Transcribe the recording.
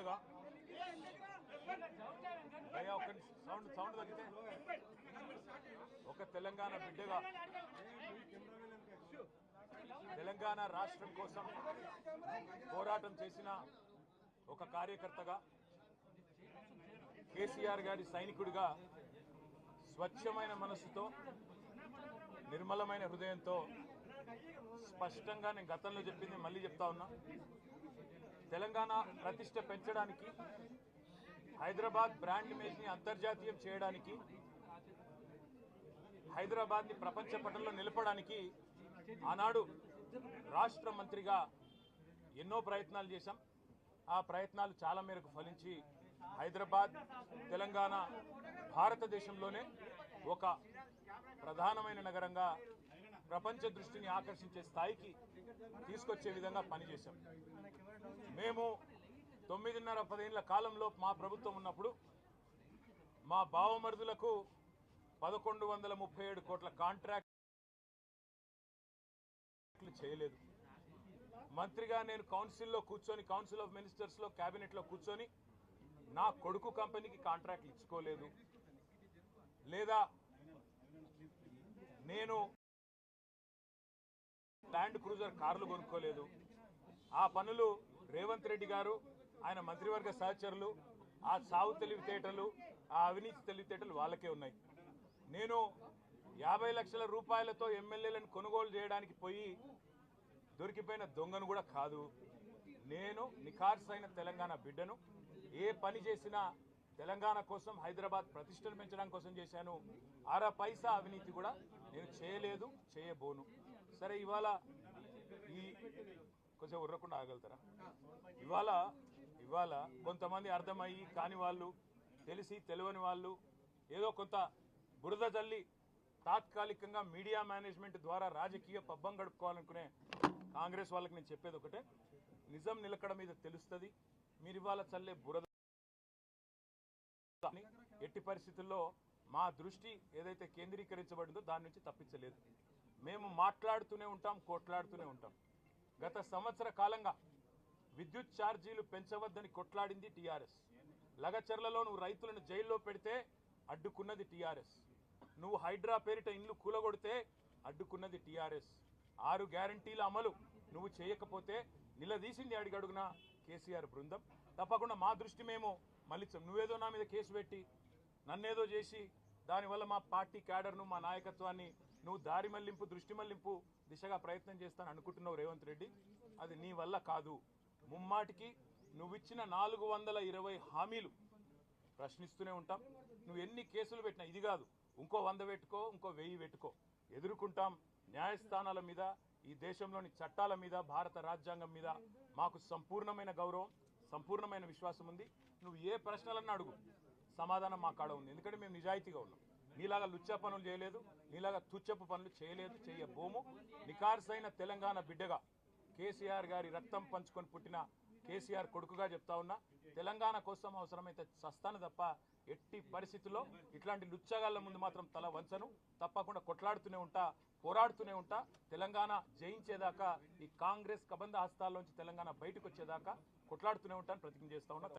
బిడ్డగా సౌండ్ తగ్గితే ఒక తెలంగాణ బిడ్డగా తెలంగాణ రాష్ట్రం కోసం పోరాటం చేసిన ఒక కార్యకర్తగా కేసీఆర్ గారి సైనికుడిగా స్వచ్ఛమైన మనస్సుతో నిర్మలమైన హృదయంతో స్పష్టంగా నేను గతంలో చెప్పింది మళ్ళీ చెప్తా ఉన్నా. తెలంగాణ ప్రతిష్ట పెంచడానికి, హైదరాబాద్ బ్రాండ్ ఇమేజ్ని అంతర్జాతీయం చేయడానికి, హైదరాబాద్ని ప్రపంచ పటంలో నిలపడానికి ఆనాడు రాష్ట్ర మంత్రిగా ఎన్నో ప్రయత్నాలు చేశాం. ఆ ప్రయత్నాలు చాలా మేరకు ఫలించి హైదరాబాద్, తెలంగాణ భారతదేశంలోనే ఒక ప్రధానమైన నగరంగా ప్రపంచ దృష్టిని ఆకర్షించే స్థాయికి తీసుకొచ్చే విధంగా పనిచేశాం. మేము 9.5-10 ఏళ్ల కాలంలో మా ప్రభుత్వం ఉన్నప్పుడు మా బావమరుదులకు 1137 కోట్ల కాంట్రాక్ట్లు చేయలేదు. మంత్రిగా నేను కౌన్సిల్లో కూర్చొని, కౌన్సిల్ ఆఫ్ మినిస్టర్స్లో, క్యాబినెట్లో కూర్చొని నా కొడుకు కంపెనీకి కాంట్రాక్ట్లు ఇచ్చుకోలేదు, లేదా నేను ల్యాండ్ క్రూజర్ కార్లు కొనుక్కోలేదు. ఆ పనులు రేవంత్ రెడ్డి గారు, ఆయన మంత్రివర్గ సహచరులు, ఆ సాగు తెలివితేటలు, ఆ అవినీతి తెలివితేటలు వాళ్ళకే ఉన్నాయి. నేను 50 లక్షల రూపాయలతో ఎమ్మెల్యేలను కొనుగోలు చేయడానికి పోయి దొరికిపోయిన దొంగను కూడా కాదు. నేను నిఖార్సైన తెలంగాణ బిడ్డను. ఏ పని చేసినా తెలంగాణ కోసం, హైదరాబాద్ ప్రతిష్టను పెంచడం కోసం చేశాను. అర పైసా అవినీతి కూడా నేను చేయలేదు, చేయబోను. సరే, ఇవాళ ఈ కొంచెం ఉర్రకుండా ఆగలుగుతారా? ఇవాళ కొంతమంది అర్థమయ్యి కాని వాళ్ళు, తెలిసి తెలియని వాళ్ళు ఏదో కొంత బురద జల్లి తాత్కాలికంగా మీడియా మేనేజ్మెంట్ ద్వారా రాజకీయ పబ్బం గడుపుకోవాలనుకునే కాంగ్రెస్ వాళ్ళకి నేను చెప్పేది ఒకటే, నిజం నిలకడ మీద తెలుస్తుంది. మీరు ఇవాళ చల్లే బురద ఎట్టి పరిస్థితుల్లో మా దృష్టి ఏదైతే కేంద్రీకరించబడిందో దాని నుంచి తప్పించలేదు. మేము మాట్లాడుతూనే ఉంటాం, కొట్లాడుతూనే ఉంటాం. గత సంవత్సర కాలంగా విద్యుత్ ఛార్జీలు పెంచవద్దని కొట్లాడింది టీఆర్ఎస్. లగచర్లలో నువ్వు రైతులను జైల్లో పెడితే అడ్డుకున్నది టీఆర్ఎస్. నువ్వు హైడ్రా పేరిట ఇండ్లు కూలగొడితే అడ్డుకున్నది టీఆర్ఎస్. 6 గ్యారంటీల అమలు నువ్వు చేయకపోతే నిలదీసింది అడుగడుగున కేసీఆర్ బృందం. తప్పకుండా మా దృష్టి మేము మళ్ళించాం. నువ్వేదో నా మీద కేసు పెట్టి నన్నేదో చేసి దానివల్ల మా పార్టీ క్యాడర్ను, మా నాయకత్వాన్ని నువ్వు దారి మళ్లింపు, దృష్టి మళ్లింపు దిశగా ప్రయత్నం చేస్తాను అనుకుంటున్నావు రేవంత్ రెడ్డి. అది నీ వల్ల కాదు. ముమ్మాటికి నువ్విచ్చిన 420 హామీలు ప్రశ్నిస్తూనే ఉంటాం. నువ్వు ఎన్ని కేసులు పెట్టినా, ఇది కాదు ఇంకో 100 పెట్టుకో, ఇంకో 1000 పెట్టుకో, ఎదుర్కొంటాం. న్యాయస్థానాల మీద, ఈ దేశంలోని చట్టాల మీద, భారత రాజ్యాంగం మీద మాకు సంపూర్ణమైన గౌరవం, సంపూర్ణమైన విశ్వాసం ఉంది. నువ్వు ఏ ప్రశ్నలన్నా అడుగు, సమాధానం మా కాడ ఉంది. ఎందుకంటే మేము నిజాయితీగా ఉన్నాం. నీలాగా లుచ్చ పనులు చేయలేదు, నీలాగా తుచ్చపు పనులు చేయలేదు, చేయబోము. నిఖార్సైన తెలంగాణ బిడ్డగా, కేసీఆర్ గారి రక్తం పంచుకొని పుట్టిన కేసీఆర్ కొడుకుగా చెప్తా ఉన్నా, తెలంగాణ కోసం అవసరమైతే చస్తాను తప్ప ఎట్టి పరిస్థితుల్లో ఇట్లాంటి లుచ్చగాళ్ళ ముందు మాత్రం తల వంచను. తప్పకుండా కొట్లాడుతూనే ఉంటా, పోరాడుతూనే ఉంటా. తెలంగాణ జయించేదాకా, ఈ కాంగ్రెస్ కబంధ హస్తాల్లోంచి తెలంగాణ బయటకు వచ్చేదాకా కొట్లాడుతూనే ఉంటాను, ప్రతిజ్ఞ చేస్తా ఉన్నా.